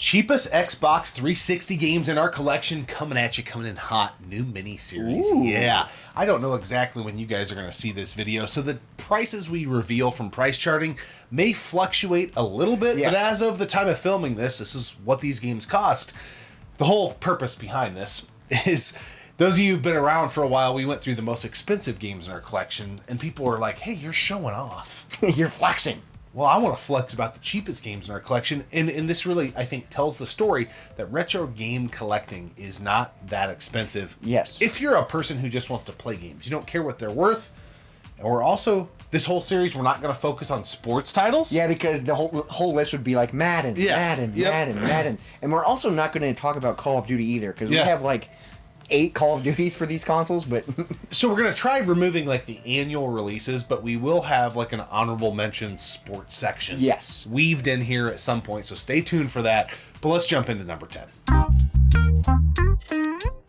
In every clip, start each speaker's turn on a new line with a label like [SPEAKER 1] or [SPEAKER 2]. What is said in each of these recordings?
[SPEAKER 1] cheapest Xbox 360 games in our collection coming in hot. New mini-series.
[SPEAKER 2] Ooh.
[SPEAKER 1] Yeah. I don't know exactly when you guys are going to see this video, so the prices we reveal from price charting may fluctuate a little bit,
[SPEAKER 2] Yes.
[SPEAKER 1] but as of the time of filming this is what these games cost. The whole purpose behind this is, those of you who've been around for a while, we went through the most expensive games in our collection, and people were like, hey, you're showing off.
[SPEAKER 2] You're flexing.
[SPEAKER 1] Well, I want to flex about the cheapest games in our collection, and this really, I think, tells the story that retro game collecting is not that expensive.
[SPEAKER 2] Yes.
[SPEAKER 1] If you're a person who just wants to play games, you don't care what they're worth. Or also, this whole series, we're not going to focus on sports titles.
[SPEAKER 2] Yeah, because the whole list would be like Madden, Madden. And we're also not going to talk about Call of Duty either, because we have like 8 Call of Duties for these consoles, but
[SPEAKER 1] so we're going to try removing like the annual releases, but we will have like an honorable mention sports section.
[SPEAKER 2] Yes.
[SPEAKER 1] Weaved in here at some point, so stay tuned for that. But let's jump into number 10.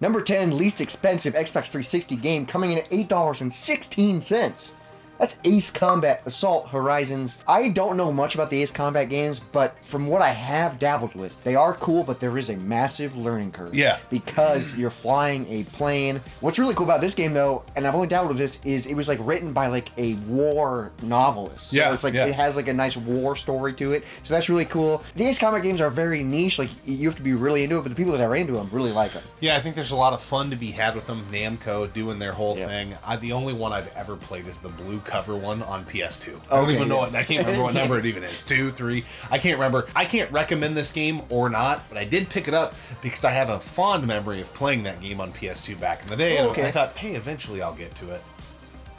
[SPEAKER 2] Number 10, least expensive Xbox 360 game, coming in at $8.16. That's Ace Combat Assault Horizons. I don't know much about the Ace Combat games, but from what I have dabbled with, they are cool, but there is a massive learning curve.
[SPEAKER 1] Yeah.
[SPEAKER 2] Because you're flying a plane. What's really cool about this game, though, and I've only dabbled with this, is it was like written by like a war novelist. So it's like it has like a nice war story to it. So that's really cool. The Ace Combat games are very niche. Like you have to be really into it, but the people that are into them really like them.
[SPEAKER 1] Yeah, I think there's a lot of fun to be had with them. Namco doing their whole thing. The only one I've ever played is the blue cover one on PS2. I don't even know what, I can't remember what number it even is. 2, 3. I can't remember. I can't recommend this game or not, but I did pick it up because I have a fond memory of playing that game on PS2 back in the day. And I thought, hey, eventually I'll get to it.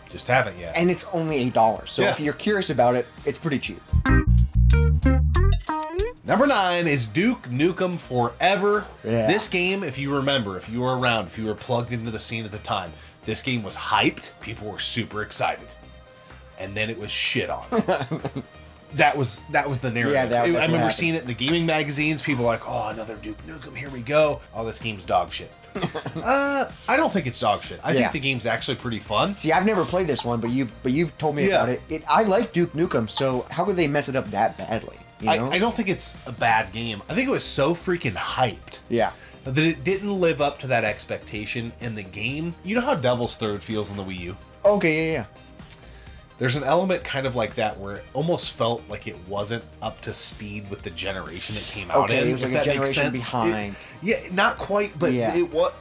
[SPEAKER 1] Just haven't yet.
[SPEAKER 2] And it's only $8. So if you're curious about it, it's pretty cheap.
[SPEAKER 1] Number 9 is Duke Nukem Forever.
[SPEAKER 2] Yeah.
[SPEAKER 1] This game, if you remember, if you were around, if you were plugged into the scene at the time, this game was hyped. People were super excited. And then it was shit on. That was the narrative.
[SPEAKER 2] Yeah,
[SPEAKER 1] I remember seeing it in the gaming magazines. People were like, oh, another Duke Nukem, here we go. Oh, this game's dog shit. I don't think it's dog shit. I think the game's actually pretty fun.
[SPEAKER 2] See, I've never played this one, but you've told me about it. I like Duke Nukem, so how could they mess it up that badly? You know?
[SPEAKER 1] I don't think it's a bad game. I think it was so freaking hyped.
[SPEAKER 2] Yeah.
[SPEAKER 1] That it didn't live up to that expectation in the game. You know how Devil's Third feels on the Wii U?
[SPEAKER 2] Okay, yeah.
[SPEAKER 1] There's an element kind of like that where it almost felt like it wasn't up to speed with the generation it came out in.
[SPEAKER 2] It was like a generation behind.
[SPEAKER 1] Not quite, but it was.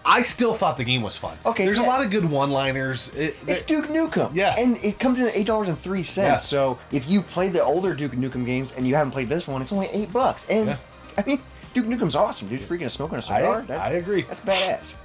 [SPEAKER 1] I still thought the game was fun.
[SPEAKER 2] Okay,
[SPEAKER 1] there's a lot of good one-liners.
[SPEAKER 2] It's Duke Nukem.
[SPEAKER 1] Yeah,
[SPEAKER 2] and it comes in at $8.03. Yeah. So if you played the older Duke Nukem games and you haven't played this one, it's only $8. And I mean, Duke Nukem's awesome, dude. Freaking smoking a cigar.
[SPEAKER 1] I agree.
[SPEAKER 2] That's badass.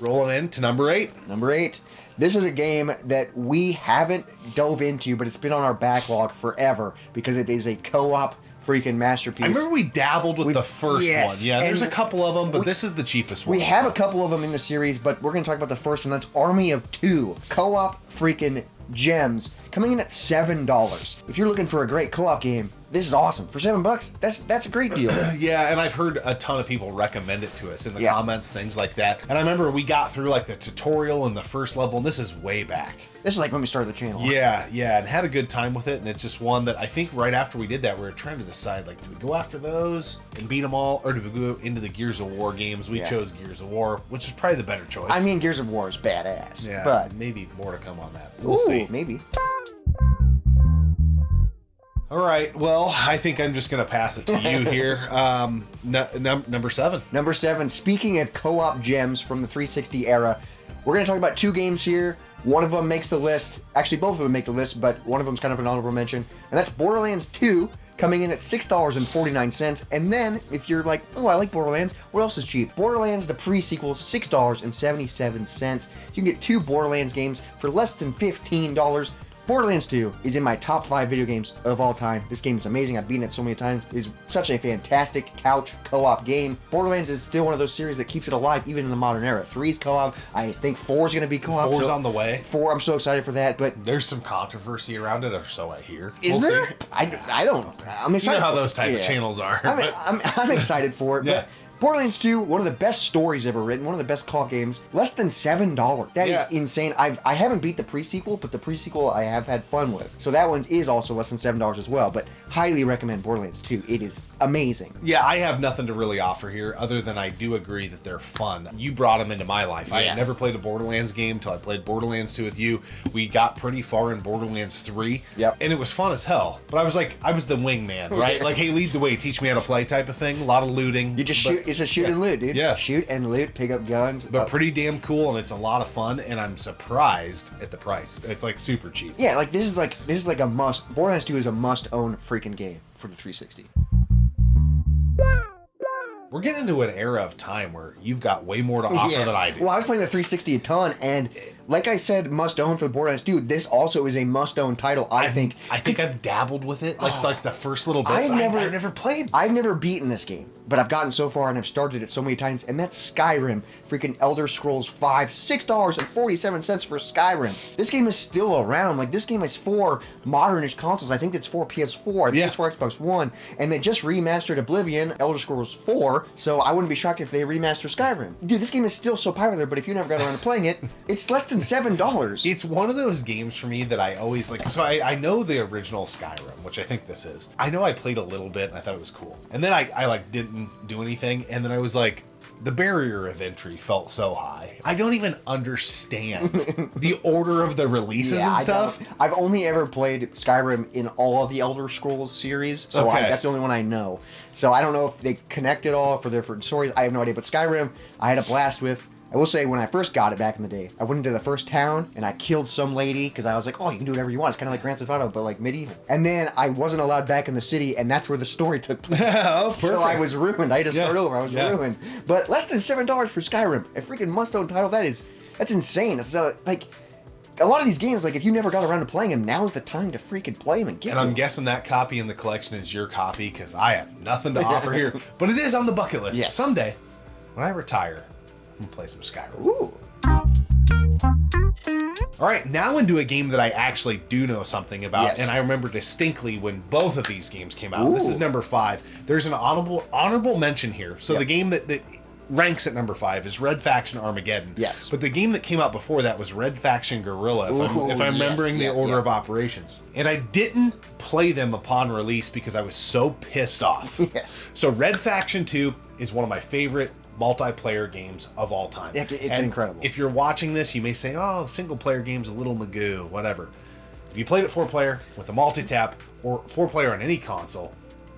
[SPEAKER 1] Rolling into number 8.
[SPEAKER 2] Number 8. This is a game that we haven't dove into, but it's been on our backlog forever because it is a co-op freaking masterpiece.
[SPEAKER 1] I remember we dabbled with the first one. Yeah, there's a couple of them, but this is the cheapest one.
[SPEAKER 2] We have a couple of them in the series, but we're going to talk about the first one. That's Army of Two. Co-op freaking gems. Coming in at $7. If you're looking for a great co-op game, this is awesome. For $7, that's a great deal.
[SPEAKER 1] Yeah, and I've heard a ton of people recommend it to us in the comments, things like that. And I remember we got through like the tutorial in the first level, and this is way back.
[SPEAKER 2] This is like when we started the channel.
[SPEAKER 1] Yeah, and had a good time with it, and it's just one that I think right after we did that, we were trying to decide, like, do we go after those and beat them all, or do we go into the Gears of War games? We chose Gears of War, which is probably the better choice.
[SPEAKER 2] I mean, Gears of War is badass.
[SPEAKER 1] Yeah,
[SPEAKER 2] but
[SPEAKER 1] maybe more to come on that. We'll see.
[SPEAKER 2] Maybe.
[SPEAKER 1] All right, well, I think I'm just going to pass it to you here. Number 7.
[SPEAKER 2] Number 7, speaking of co-op gems from the 360 era, we're going to talk about 2 games here. One of them makes the list. Actually, both of them make the list, but one of them's kind of an honorable mention. And that's Borderlands 2, coming in at $6.49. And then, if you're like, oh, I like Borderlands, what else is cheap? Borderlands, the pre-sequel, $6.77. So you can get 2 Borderlands games for less than $15. Borderlands 2 is in my top 5 video games of all time. This game is amazing. I've beaten it so many times. It's such a fantastic couch co-op game. Borderlands is still one of those series that keeps it alive even in the modern era. 3's co-op. I think 4's going to be co-op.
[SPEAKER 1] 4's on the way.
[SPEAKER 2] 4, I'm so excited for that. But
[SPEAKER 1] there's some controversy around it, or so I hear.
[SPEAKER 2] Is there? I don't know. I'm excited.
[SPEAKER 1] You know how those type of channels are.
[SPEAKER 2] I'm excited for it. But Borderlands 2, one of the best stories ever written, one of the best co-op games, less than $7. That is insane. I haven't beat the pre-sequel, but the pre-sequel I have had fun with. So that one is also less than $7 as well, but highly recommend Borderlands 2. It is amazing.
[SPEAKER 1] Yeah, I have nothing to really offer here other than I do agree that they're fun. You brought them into my life. I had never played a Borderlands game until I played Borderlands 2 with you. We got pretty far in Borderlands 3, and it was fun as hell. But I was the wingman, right? Like, hey, lead the way, teach me how to play type of thing. A lot of looting.
[SPEAKER 2] You just shoot. It's a shoot and loot, dude.
[SPEAKER 1] Yeah.
[SPEAKER 2] Shoot and loot, pick up guns.
[SPEAKER 1] But pretty damn cool, and it's a lot of fun, and I'm surprised at the price. It's like super cheap.
[SPEAKER 2] Yeah, like this is like a must. Borderlands 2 is a must-own freaking game for the 360.
[SPEAKER 1] We're getting into an era of time where you've got way more to offer than I do.
[SPEAKER 2] Well, I was playing the 360 a ton, and like I said, must-own for the Borderlands 2, this also is a must-own title, I think.
[SPEAKER 1] I think I've dabbled with it, like the first little bit. I've never played.
[SPEAKER 2] I've never beaten this game, but I've gotten so far, and I've started it so many times, and that's Skyrim. Freaking Elder Scrolls 5, $6.47 for Skyrim. This game is still around. Like, this game is for modern-ish consoles. I think it's for PS4. I think it's for Xbox One, and they just remastered Oblivion, Elder Scrolls 4, so I wouldn't be shocked if they remaster Skyrim. Dude, this game is still so popular, but if you never got around to playing it, it's less than $7.
[SPEAKER 1] It's one of those games for me that I always like. So I know the original Skyrim, which I think this is. I know I played a little bit and I thought it was cool. And then I like didn't do anything. And then I was like, the barrier of entry felt so high. I don't even understand the order of the releases and stuff.
[SPEAKER 2] I've only ever played Skyrim in all of the Elder Scrolls series, so that's the only one I know. So I don't know if they connect it all for different stories. I have no idea. But Skyrim, I had a blast with. I will say, when I first got it back in the day, I went into the first town and I killed some lady because I was like, oh, you can do whatever you want. It's kind of like Grand Theft Auto, but like medieval. And then I wasn't allowed back in the city, and that's where the story took place. So I was ruined. I had to start over. I was ruined. But less than $7 for Skyrim, a freaking must-own title. That's insane. It's like a lot of these games, like if you never got around to playing them, now's the time to freaking play them and get them.
[SPEAKER 1] And I'm guessing that copy in the collection is your copy because I have nothing to offer here. But it is on the bucket list.
[SPEAKER 2] Yeah.
[SPEAKER 1] Someday, when I retire, I'm gonna play some Skyrim.
[SPEAKER 2] Ooh.
[SPEAKER 1] All right, now into a game that I actually do know something about, and I remember distinctly when both of these games came out. This is number 5. There's an honorable mention here. So the game that ranks at number 5 is Red Faction Armageddon.
[SPEAKER 2] Yes.
[SPEAKER 1] But the game that came out before that was Red Faction Guerrilla, if I'm remembering the order of operations. And I didn't play them upon release because I was so pissed off.
[SPEAKER 2] Yes.
[SPEAKER 1] So Red Faction 2 is one of my favorite multiplayer games of all time.
[SPEAKER 2] It's incredible.
[SPEAKER 1] If you're watching this, you may say, oh, single player game's a little magoo, whatever. If you played it 4-player with a multi-tap or 4-player on any console,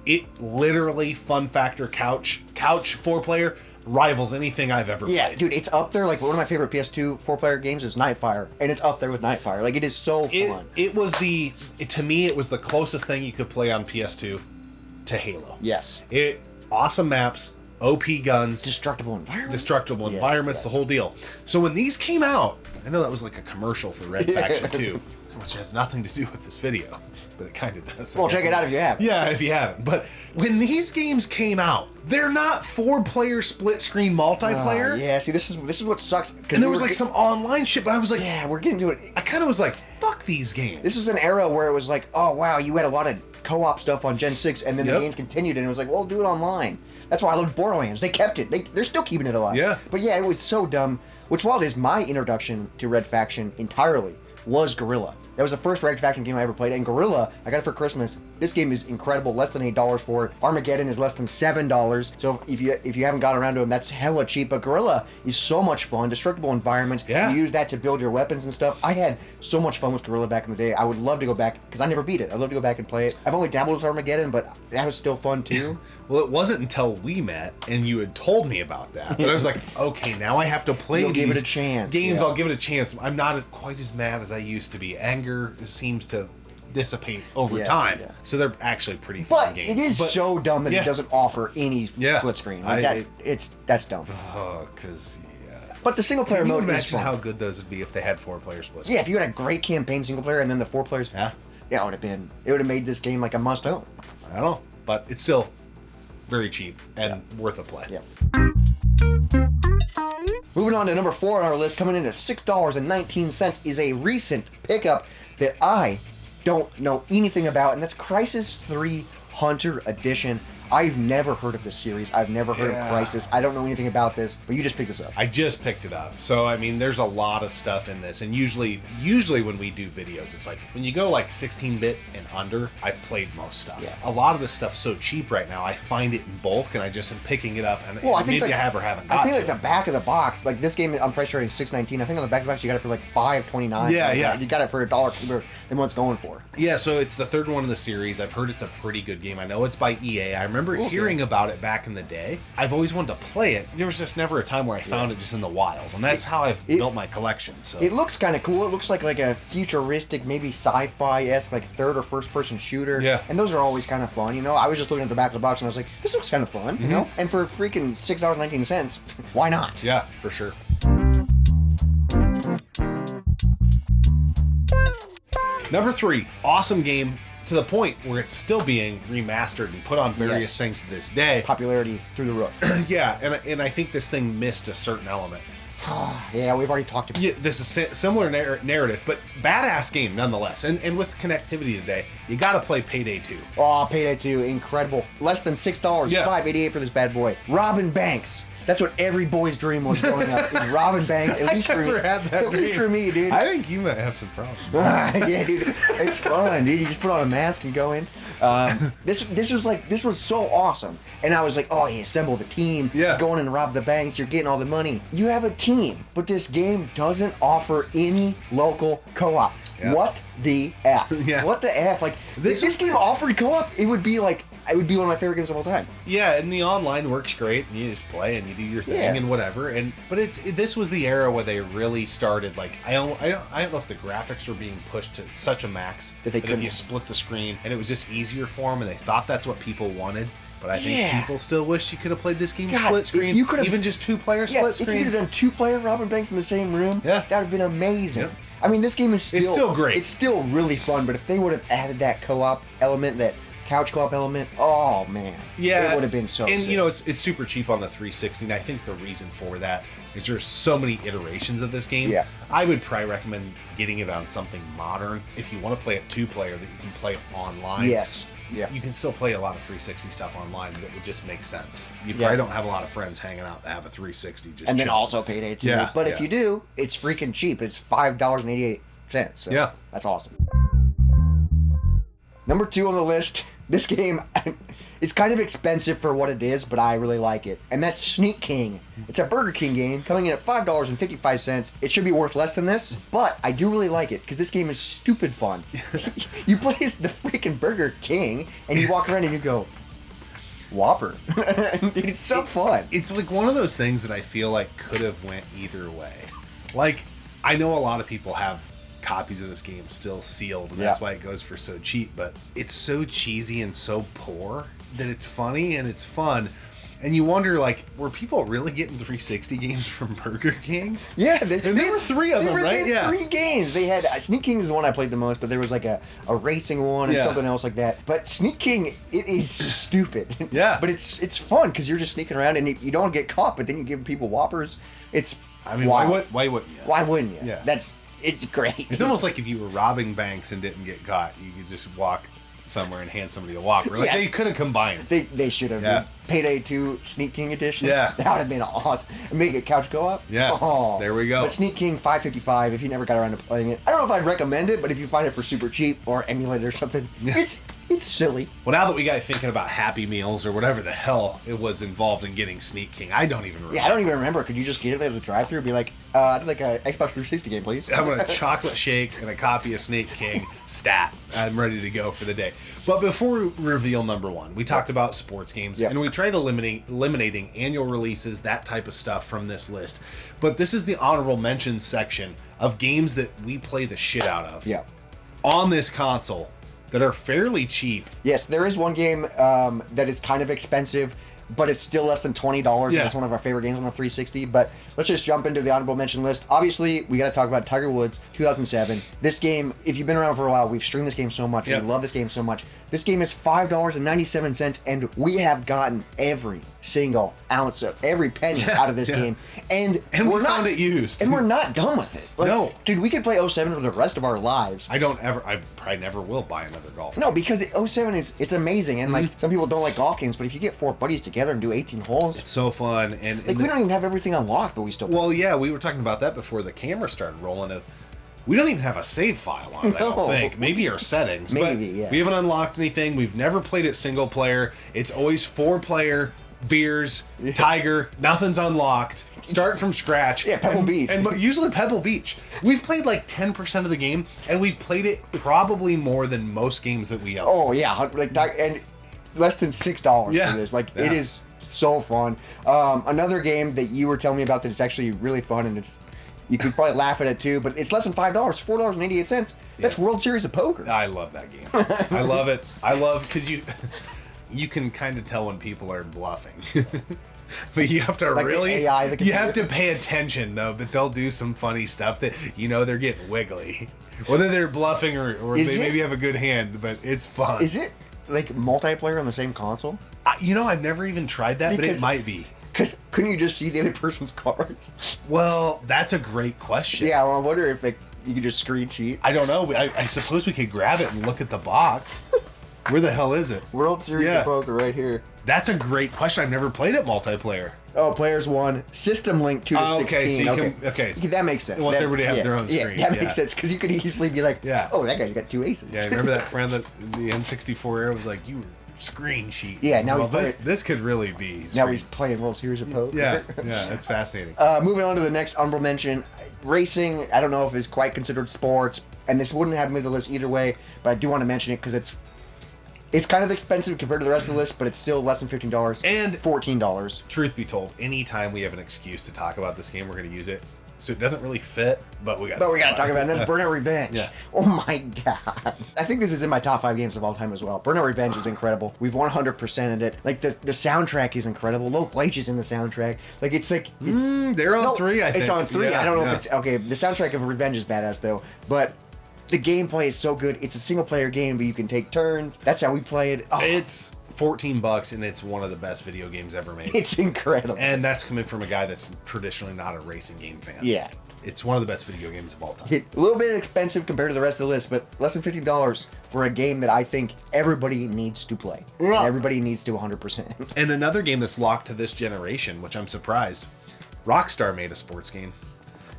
[SPEAKER 1] it literally, fun factor, couch 4-player rivals anything I've ever played.
[SPEAKER 2] Yeah, dude, it's up there. Like, one of my favorite PS2 4-player games is Nightfire, and it's up there with Nightfire. Like, it is so fun.
[SPEAKER 1] To me, it was the closest thing you could play on PS2 to Halo.
[SPEAKER 2] Yes.
[SPEAKER 1] Awesome maps, OP guns,
[SPEAKER 2] Destructible environments,
[SPEAKER 1] the whole deal. So when these came out, I know that was like a commercial for Red Faction 2, which has nothing to do with this video, but it kind of does.
[SPEAKER 2] Well, check it out if you have.
[SPEAKER 1] Yeah, if you haven't. But when these games came out, they're not 4-player split-screen multiplayer.
[SPEAKER 2] Yeah, see, this is what sucks.
[SPEAKER 1] And there was like some online shit, but I was like,
[SPEAKER 2] yeah, we're getting to it.
[SPEAKER 1] I kind of was like, fuck these games.
[SPEAKER 2] This is an era where it was like, oh wow, you had a lot of co-op stuff on Gen 6, and then the game continued, and it was like, well, do it online. That's why I loved Borderlands. They kept it. They're still keeping it alive.
[SPEAKER 1] Yeah.
[SPEAKER 2] But yeah, it was so dumb. Which, while it is my introduction to Red Faction entirely, was Guerrilla. That was the first Red Faction game I ever played, and Guerrilla, I got it for Christmas. This game is incredible, less than $8 for it. Armageddon is less than $7, so if you haven't got around to them, that's hella cheap. But Guerrilla is so much fun, destructible environments.
[SPEAKER 1] Yeah.
[SPEAKER 2] You use that to build your weapons and stuff. I had so much fun with Guerrilla back in the day. I would love to go back, because I never beat it. I'd love to go back and play it. I've only dabbled with Armageddon, but that was still fun too.
[SPEAKER 1] Well, it wasn't until we met and you had told me about that. But I was like, okay, now I have to play
[SPEAKER 2] You'll give it a chance.
[SPEAKER 1] Games, I'll give it a chance. I'm not quite as mad as I used to be. Anger seems to dissipate over time. Yeah. So they're actually pretty fun games.
[SPEAKER 2] It is so dumb that it doesn't offer any split screen. Like that's dumb.
[SPEAKER 1] Oh, because
[SPEAKER 2] but the single player mode is fun.
[SPEAKER 1] Imagine how good those would be if they had 4-player split screen.
[SPEAKER 2] Yeah, if you had a great campaign single player and then the 4 players. Yeah, it would have made this game like a must own.
[SPEAKER 1] I don't know, but it's still very cheap and worth a play.
[SPEAKER 2] Yeah. Moving on to number 4 on our list, coming in at $6.19, is a recent pickup that I don't know anything about, and that's Crysis 3 Hunter Edition. I've never heard of this series. I've never heard of Crysis. I don't know anything about this, but you just picked this up.
[SPEAKER 1] I just picked it up. So, I mean, there's a lot of stuff in this. And usually when we do videos, it's like, when you go like 16-bit and under, I've played most stuff.
[SPEAKER 2] Yeah.
[SPEAKER 1] A lot of this stuff's so cheap right now, I find it in bulk, and I just am picking it up. And
[SPEAKER 2] I think
[SPEAKER 1] maybe
[SPEAKER 2] like,
[SPEAKER 1] I have or haven't got
[SPEAKER 2] I think
[SPEAKER 1] to
[SPEAKER 2] like the back of the box, like this game, I'm price rating $6.19. I think on the back of the box, you got it for like $5.29.
[SPEAKER 1] Yeah.
[SPEAKER 2] You got it for $1 cheaper than what it's going for.
[SPEAKER 1] Yeah, so it's the third one in the series. I've heard it's a pretty good game. I know it's by EA. I remember hearing about it back in the day. I've always wanted to play it. There was just never a time where I found it just in the wild, and that's how I've built my collection. So
[SPEAKER 2] it looks kind of cool. It looks like a futuristic, maybe sci-fi-esque, like third or first person shooter.
[SPEAKER 1] Yeah.
[SPEAKER 2] And those are always kind of fun. You know, I was just looking at the back of the box and I was like, this looks kind of fun. You know, and for freaking $6.19, why not?
[SPEAKER 1] Yeah, for sure. Number 3, awesome game to the point where it's still being remastered and put on various things to this day.
[SPEAKER 2] Popularity through the roof.
[SPEAKER 1] Yeah, and I think this thing missed a certain element.
[SPEAKER 2] Yeah, we've already talked about it.
[SPEAKER 1] Yeah, this is similar narrative, but badass game nonetheless. And with connectivity today, you got to play Payday 2.
[SPEAKER 2] Oh, Payday 2, incredible. Less than $6,
[SPEAKER 1] Yeah.
[SPEAKER 2] $5.88 for this bad boy. Robbing banks. That's what every boy's dream was growing up, is robbing banks. At least for me. At least for me, dude.
[SPEAKER 1] I think you might have some problems.
[SPEAKER 2] Yeah, dude. It's fun, dude. You just put on a mask and go in. This was so awesome. And I was like, oh, you assemble the team.
[SPEAKER 1] Yeah.
[SPEAKER 2] You go in and rob the banks. You're getting all the money. You have a team, but this game doesn't offer any local co-op.
[SPEAKER 1] Yeah.
[SPEAKER 2] What the F?
[SPEAKER 1] Yeah.
[SPEAKER 2] What the F? Like, if this game offered co-op, it would be one of my favorite games of all time.
[SPEAKER 1] Yeah, and the online works great, and you just play and you do your thing and whatever. But this was the era where they really started. Like, I don't know if the graphics were being pushed to such a max
[SPEAKER 2] that
[SPEAKER 1] if you split the screen, and it was just easier for them, and they thought that's what people wanted. But I think people still wish you could have played this game split screen.
[SPEAKER 2] You could have,
[SPEAKER 1] even just 2-player split screen.
[SPEAKER 2] If you could have done 2-player robbing banks in the same room, that would have been amazing.
[SPEAKER 1] Yep.
[SPEAKER 2] I mean, this game is still
[SPEAKER 1] great.
[SPEAKER 2] It's still really fun, but if they would have added that co-op element, that couch co-op element, oh man, it would have been so
[SPEAKER 1] And
[SPEAKER 2] sick.
[SPEAKER 1] you know, it's super cheap on the 360, and I think the reason for that is there's so many iterations of this game.
[SPEAKER 2] Yeah.
[SPEAKER 1] I would probably recommend getting it on something modern if you want to play it 2-player that you can play online.
[SPEAKER 2] Yes. Yeah.
[SPEAKER 1] You can still play a lot of 360 stuff online, but it would just make sense. You probably don't have a lot of friends hanging out that have a 360 just
[SPEAKER 2] And then
[SPEAKER 1] chilling.
[SPEAKER 2] also Payday 2.
[SPEAKER 1] Yeah,
[SPEAKER 2] But if you do, it's freaking cheap. It's $5.88. So
[SPEAKER 1] Yeah.
[SPEAKER 2] that's awesome. Number 2 on the list. This game is kind of expensive for what it is, but I really like it. And that's Sneak King. It's a Burger King game coming in at $5.55. It should be worth less than this, but I do really like it because this game is stupid fun. You play as the freaking Burger King, and you walk around and you go, Whopper. Dude, it's so fun.
[SPEAKER 1] It's like one of those things that I feel like could have went either way. Like, I know a lot of people have copies of this game still sealed, and that's why it goes for so cheap, but it's so cheesy and so poor that it's funny and it's fun. And you wonder, like, were people really getting 360 games from Burger King?
[SPEAKER 2] Yeah,
[SPEAKER 1] there were 3 of them, right?
[SPEAKER 2] Yeah, 3 games. They had Sneak King is the one I played the most, but there was like a racing one and something else like that. But Sneak King, it is stupid.
[SPEAKER 1] Yeah,
[SPEAKER 2] but it's fun because you're just sneaking around and you don't get caught, but then you give people Whoppers. It's
[SPEAKER 1] why wouldn't you?
[SPEAKER 2] Why wouldn't you?
[SPEAKER 1] Yeah,
[SPEAKER 2] it's great.
[SPEAKER 1] It's almost like if you were robbing banks and didn't get caught, you could just walk somewhere and hand somebody a Whopper. Like, they could have combined.
[SPEAKER 2] They should have.
[SPEAKER 1] Yeah.
[SPEAKER 2] Payday 2 Sneak King edition.
[SPEAKER 1] Yeah.
[SPEAKER 2] That would have been awesome. And make it couch co-op.
[SPEAKER 1] Yeah.
[SPEAKER 2] Oh.
[SPEAKER 1] There we go.
[SPEAKER 2] But Sneak King $5.55 if you never got around to playing it. I don't know if I'd recommend it, but if you find it for super cheap or emulated or something, it's silly.
[SPEAKER 1] Well, now that we got thinking about Happy Meals or whatever the hell it was involved in getting Sneak King, I don't even remember.
[SPEAKER 2] Yeah, I don't even remember. Could you just get it at the drive-thru and be like, I'd like a Xbox 360 game, please?
[SPEAKER 1] I want a chocolate shake and a copy of Sneak King stat. I'm ready to go for the day. But before we reveal number 1, we talked about sports games, and we tried eliminating annual releases, that type of stuff from this list. But this is the honorable mentions section of games that we play the shit out of on this console that are fairly cheap.
[SPEAKER 2] Yes, there is one game that is kind of expensive, but it's still less than $20, and it's one of our favorite games on the 360. But let's just jump into the honorable mention list. Obviously, we got to talk about Tiger Woods 2007. This game, if you've been around for a while, we've streamed this game so much.
[SPEAKER 1] Yep.
[SPEAKER 2] We love this game so much. This game is $5.97, and we have gotten every single ounce of every penny out of this game. And
[SPEAKER 1] we found it used.
[SPEAKER 2] And we're not done with it. Like,
[SPEAKER 1] no.
[SPEAKER 2] Dude, we could play 07 for the rest of our lives.
[SPEAKER 1] I probably never will buy another golf game.
[SPEAKER 2] No, because 07 it's amazing. And like some people don't like golf games, but if you get 4 buddies together and do 18 holes.
[SPEAKER 1] It's so fun. And
[SPEAKER 2] we don't even have everything unlocked, but we still play.
[SPEAKER 1] Well, yeah, we were talking about that before the camera started rolling. We don't even have a save file on it, I don't think. Maybe our settings.
[SPEAKER 2] Maybe,
[SPEAKER 1] but
[SPEAKER 2] yeah.
[SPEAKER 1] We haven't unlocked anything. We've never played it single player. It's always 4-player, beers, Tiger, nothing's unlocked. Start from scratch.
[SPEAKER 2] Yeah, Pebble Beach.
[SPEAKER 1] And usually Pebble Beach. We've played like 10% of the game, and we've played it probably more than most games that we own.
[SPEAKER 2] Oh, yeah. Like, and less than $6 for this. Like, it is so fun. Another game that you were telling me about that is actually really fun, and you could probably laugh at it too, but it's less than $5, $4.88. That's World Series of Poker.
[SPEAKER 1] I love that game. I love it. Because you can kind of tell when people are bluffing. But you have to
[SPEAKER 2] like
[SPEAKER 1] really,
[SPEAKER 2] AI,
[SPEAKER 1] you have to pay attention though, but they'll do some funny stuff that, they're getting wiggly. Whether they're bluffing or they maybe have a good hand, but it's fun.
[SPEAKER 2] Is it like multiplayer on the same console?
[SPEAKER 1] I've never even tried that, but it might be.
[SPEAKER 2] Because couldn't you just see the other person's cards?
[SPEAKER 1] Well, that's a great question.
[SPEAKER 2] Yeah, well, I wonder if you could just screen cheat.
[SPEAKER 1] I don't know. I suppose we could grab it and look at the box. Where the hell is it?
[SPEAKER 2] World Series of Poker right here.
[SPEAKER 1] That's a great question. I've never played it multiplayer.
[SPEAKER 2] Oh, players 1. System link 2 to 16.
[SPEAKER 1] Okay.
[SPEAKER 2] That makes sense.
[SPEAKER 1] Once everybody have their own screen.
[SPEAKER 2] Yeah, that makes sense. Because you could easily be like, oh, that guy's got 2 aces.
[SPEAKER 1] Yeah, remember that friend that the N64 era was like, you screen sheet.
[SPEAKER 2] Yeah, now
[SPEAKER 1] this could really be.
[SPEAKER 2] Now he's playing World Series of Poker.
[SPEAKER 1] Yeah, that's fascinating.
[SPEAKER 2] Moving on to the next honorable mention, racing. I don't know if it's quite considered sports, and this wouldn't have made the list either way, but I do want to mention it because it's kind of expensive compared to the rest of the list, but it's still less than $15
[SPEAKER 1] and
[SPEAKER 2] $14.
[SPEAKER 1] Truth be told, anytime we have an excuse to talk about this game, we're going to use it. So it doesn't really fit, but we got to
[SPEAKER 2] talk about it. And that's Burnout Revenge.
[SPEAKER 1] Yeah.
[SPEAKER 2] Oh my god. I think this is in my top 5 games of all time as well. Burnout Revenge is incredible. We've 100%ed it. Like the soundtrack is incredible. Low Glitch is in the soundtrack. Like it's
[SPEAKER 1] they're on 3, I think.
[SPEAKER 2] It's on 3. I don't know if it's okay. The soundtrack of Revenge is badass though, but the gameplay is so good. It's a single player game, but you can take turns. That's how we play it. Oh.
[SPEAKER 1] It's $14 and it's one of the best video games ever made.
[SPEAKER 2] It's incredible.
[SPEAKER 1] And that's coming from a guy that's traditionally not a racing game fan.
[SPEAKER 2] Yeah.
[SPEAKER 1] It's one of the best video games of all time.
[SPEAKER 2] A little bit expensive compared to the rest of the list, but less than $15 for a game that I think everybody needs to play.
[SPEAKER 1] Yeah.
[SPEAKER 2] Everybody needs to 100%.
[SPEAKER 1] And another game that's locked to this generation, which I'm surprised, Rockstar made a sports game.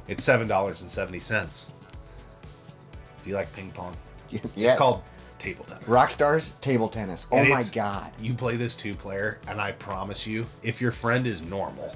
[SPEAKER 1] It's $7.70. Do you like ping pong?
[SPEAKER 2] Yeah.
[SPEAKER 1] It's called table tennis.
[SPEAKER 2] Rockstar's table tennis. Oh my god.
[SPEAKER 1] You play this 2-player, and I promise you, if your friend is normal,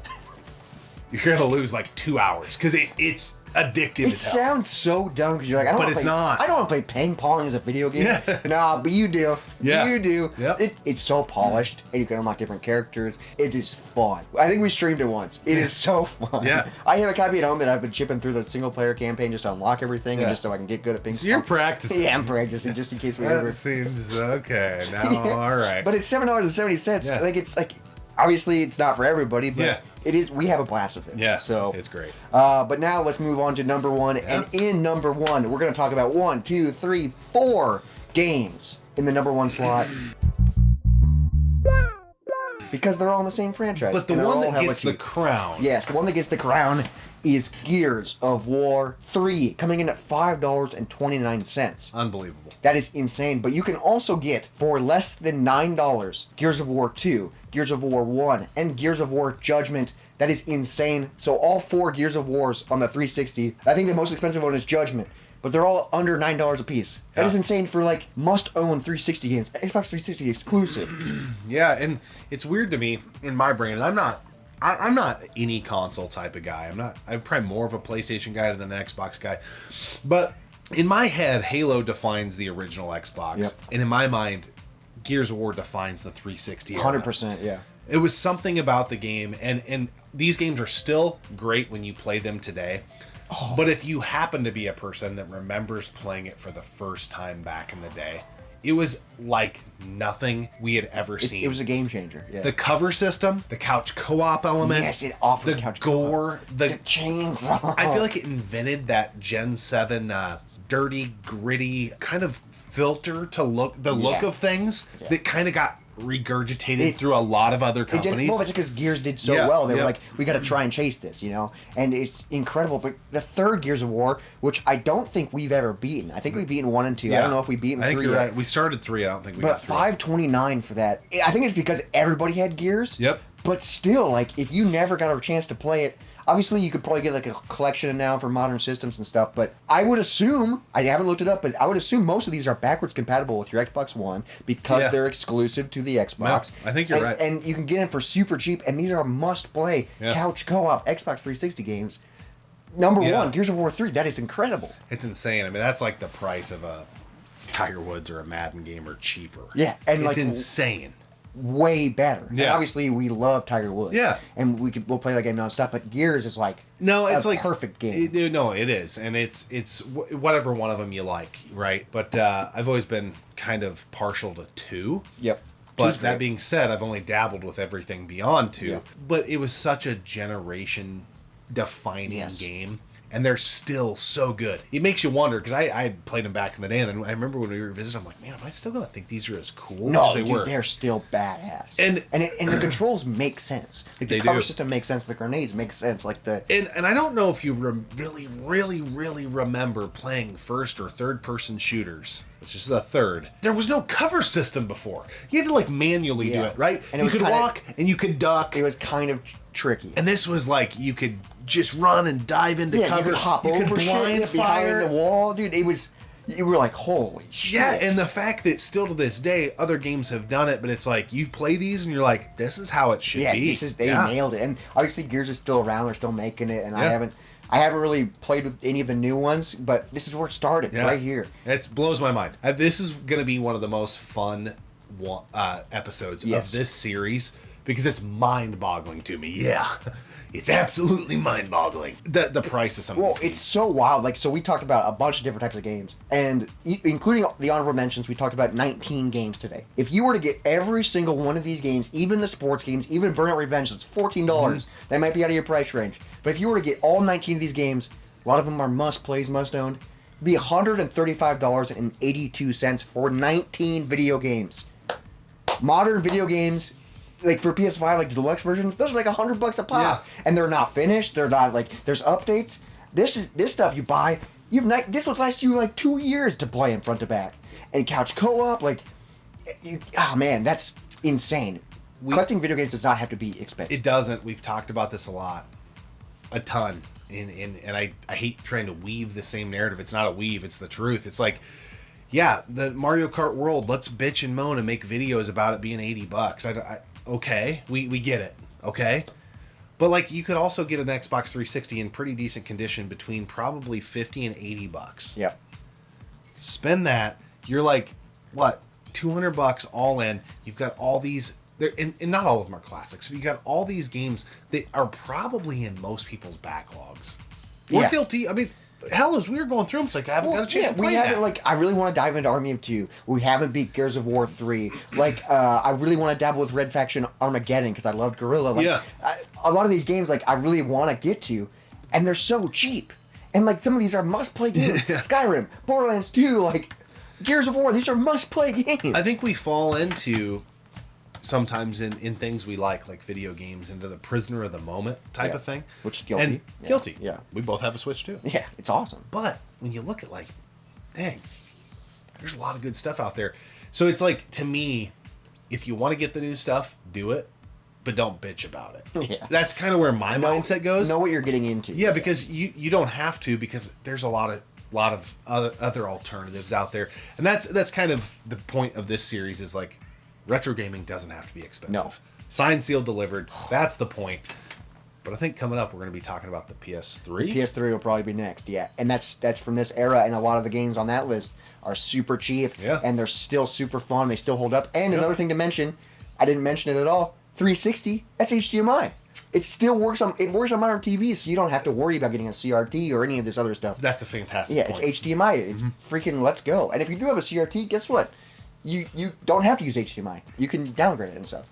[SPEAKER 1] you're going to lose like 2 hours because it's addictive.
[SPEAKER 2] It sounds so dumb because you're like,
[SPEAKER 1] But it's not.
[SPEAKER 2] I don't want to play ping pong as a video game.
[SPEAKER 1] Yeah.
[SPEAKER 2] Nah, but you do.
[SPEAKER 1] Yeah.
[SPEAKER 2] You do.
[SPEAKER 1] Yep.
[SPEAKER 2] It's so polished, and you can unlock different characters. It is fun. I think we streamed it once. It is so fun.
[SPEAKER 1] Yeah.
[SPEAKER 2] I have a copy at home that I've been chipping through the single player campaign just to unlock everything and just so I can get good at ping pong.
[SPEAKER 1] So you're practicing.
[SPEAKER 2] Yeah, I'm practicing just in case we ever.
[SPEAKER 1] That seems okay. Now, all right.
[SPEAKER 2] But it's $7.70.
[SPEAKER 1] Yeah.
[SPEAKER 2] Like it's like. Obviously, it's not for everybody, but it is. We have a blast with it.
[SPEAKER 1] Yeah,
[SPEAKER 2] so
[SPEAKER 1] it's great.
[SPEAKER 2] But now let's move on to number 1, and in number 1, we're going to talk about 1, 2, 3, 4 games in the number 1 slot because they're all in the same franchise.
[SPEAKER 1] But the one that gets the crown.
[SPEAKER 2] Yes, the one that gets the crown is Gears of War 3, coming in at $5.29.
[SPEAKER 1] Unbelievable.
[SPEAKER 2] That is insane. But you can also get, for less than $9, Gears of War 2, Gears of War 1, and Gears of War Judgment. That is insane. So all 4 Gears of Wars on the 360. I think the most expensive one is Judgment. But they're all under $9 a piece. That is insane for like must-own 360 games. Xbox 360 exclusive.
[SPEAKER 1] Yeah, and it's weird to me in my brain. I'm not any console type of guy. I'm probably more of a PlayStation guy than an Xbox guy. But in my head, Halo defines the original Xbox.
[SPEAKER 2] Yep.
[SPEAKER 1] And in my mind, Gears of War defines the 360 era.
[SPEAKER 2] 100%, yeah.
[SPEAKER 1] It was something about the game, and these games are still great when you play them today. But if you happen to be a person that remembers playing it for the first time back in the day, It was like nothing we had ever seen.
[SPEAKER 2] It was a game changer. Yeah.
[SPEAKER 1] The cover system, the couch co-op element.
[SPEAKER 2] Yes, it offered
[SPEAKER 1] the
[SPEAKER 2] couch
[SPEAKER 1] gore,
[SPEAKER 2] co-op. The chainsaw.
[SPEAKER 1] I feel like it invented that Gen 7 dirty, gritty kind of filter to look of things that kind of got regurgitated through a lot of other companies.
[SPEAKER 2] Well, it's because Gears did so well. They were like, we got to try and chase this, you know? And it's incredible. But the third Gears of War, which I don't think we've ever beaten. I think we've beaten 1 and 2. Yeah. I don't know if we've beaten 3
[SPEAKER 1] I think you're
[SPEAKER 2] yet.
[SPEAKER 1] right. We started 3. I don't think we got 3.
[SPEAKER 2] But $5.29 for that. I think it's because everybody had Gears.
[SPEAKER 1] Yep.
[SPEAKER 2] But still, like, if you never got a chance to play it, obviously you could probably get like a collection now for modern systems and stuff, but I would assume, I haven't looked it up, but I would assume most of these are backwards compatible with your Xbox One because they're exclusive to the Xbox.
[SPEAKER 1] No, I think you're right.
[SPEAKER 2] And you can get them for super cheap, and these are must-play couch co-op Xbox 360 games. Number 1, Gears of War 3, that is incredible.
[SPEAKER 1] It's insane. I mean, that's like the price of a Tiger Woods or a Madden game or cheaper.
[SPEAKER 2] Yeah. And
[SPEAKER 1] it's insane.
[SPEAKER 2] Way better.
[SPEAKER 1] Yeah.
[SPEAKER 2] And obviously we love Tiger Woods.
[SPEAKER 1] Yeah.
[SPEAKER 2] And we'll play that game nonstop, but Gears is like
[SPEAKER 1] it's like
[SPEAKER 2] perfect game.
[SPEAKER 1] It is. And it's whatever one of them you like, right? But I've always been kind of partial to 2.
[SPEAKER 2] Yep.
[SPEAKER 1] But that being said, I've only dabbled with everything beyond 2. Yeah. But it was such a generation defining game. And they're still so good. It makes you wonder, because I played them back in the day, and then I remember when we were visiting, I'm like, man, am I still going to think these are as cool as they were?
[SPEAKER 2] They're still badass.
[SPEAKER 1] And
[SPEAKER 2] the controls make sense. Like the cover system makes sense. The grenades make sense. Like the
[SPEAKER 1] and I don't know if you really remember playing first or third person shooters. It's just the third. There was no cover system before. You had to like manually do it, right? And you could walk and you could duck.
[SPEAKER 2] It was kind of tricky.
[SPEAKER 1] And this was like you could just run and dive into cover.
[SPEAKER 2] You could hop over blind fire behind the wall, dude. It was. You were like, holy shit.
[SPEAKER 1] Yeah, and the fact that still to this day, other games have done it, but it's like, you play these and you're like, this is how it should be.
[SPEAKER 2] They nailed it. And obviously Gears is still around, they're still making it, and I haven't really played with any of the new ones, but this is where it started, right here.
[SPEAKER 1] It blows my mind. This is going to be one of the most fun episodes of this series, because it's mind-boggling to me. Yeah. It's absolutely mind-boggling. The price of some of these games.
[SPEAKER 2] It's so wild. Like, so we talked about a bunch of different types of games, and including the honorable mentions, we talked about 19 games today. If you were to get every single one of these games, even the sports games, even Burnout Revenge, it's $14. That might be out of your price range. But if you were to get all 19 of these games, a lot of them are must-plays, must-owned, it'd be $135.82 for 19 video games. Modern video games, like for PS5, like the deluxe versions, those are like $100 a pop, and they're not finished. They're not like there's updates. This stuff you buy. This would last you like 2 years to play in front to back, and couch co-op. Like, man, that's insane. Collecting video games does not have to be expensive.
[SPEAKER 1] It doesn't. We've talked about this a ton, and I hate trying to weave the same narrative. It's not a weave. It's the truth. It's like, yeah, the Mario Kart world. Let's bitch and moan and make videos about it being $80. Okay, we get it, okay? But, like, you could also get an Xbox 360 in pretty decent condition between probably $50 and $80.
[SPEAKER 2] Yep.
[SPEAKER 1] Spend that, you're like, what, $200 all in. You've got all these, and not all of them are classics, but you got all these games that are probably in most people's backlogs. We're guilty. I mean, hell, as we were going through them, it's like, I haven't got a chance to play that.
[SPEAKER 2] Like, I really want to dive into Army of Two. We haven't beat Gears of War 3. Like, I really want to dabble with Red Faction Armageddon because I loved Guerrilla. Like, a lot of these games, like, I really want to get to, and they're so cheap. And, like, some of these are must-play games. Skyrim, Borderlands 2, like, Gears of War, these are must-play games.
[SPEAKER 1] I think we fall into, sometimes in things we like video games, into the prisoner of the moment type of thing.
[SPEAKER 2] Which is guilty.
[SPEAKER 1] And guilty. Yeah. We both have a Switch too.
[SPEAKER 2] Yeah, it's awesome.
[SPEAKER 1] But when you look at dang, there's a lot of good stuff out there. So it's like, to me, if you want to get the new stuff, do it, but don't bitch about it.
[SPEAKER 2] Yeah.
[SPEAKER 1] That's kind of where my mindset goes.
[SPEAKER 2] Know what you're getting into.
[SPEAKER 1] Yeah, because you don't have to, because there's a lot of other alternatives out there. And that's kind of the point of this series, is like, retro gaming doesn't have to be expensive.
[SPEAKER 2] No.
[SPEAKER 1] Signed, sealed, delivered. That's the point. But I think coming up, we're going to be talking about the PS3.
[SPEAKER 2] The PS3 will probably be next, yeah. And that's from this era, and a lot of the games on that list are super cheap, and they're still super fun. They still hold up. And another thing to mention, I didn't mention it at all, 360, that's HDMI. It still works on modern TVs, so you don't have to worry about getting a CRT or any of this other stuff.
[SPEAKER 1] That's a fantastic point.
[SPEAKER 2] It's HDMI. It's freaking let's go. And if you do have a CRT, guess what? you don't have to use HDMI. You can downgrade it and stuff.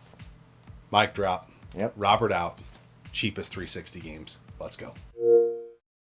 [SPEAKER 1] Mic drop.
[SPEAKER 2] Yep.
[SPEAKER 1] Robert out. Cheapest 360 games. Let's go.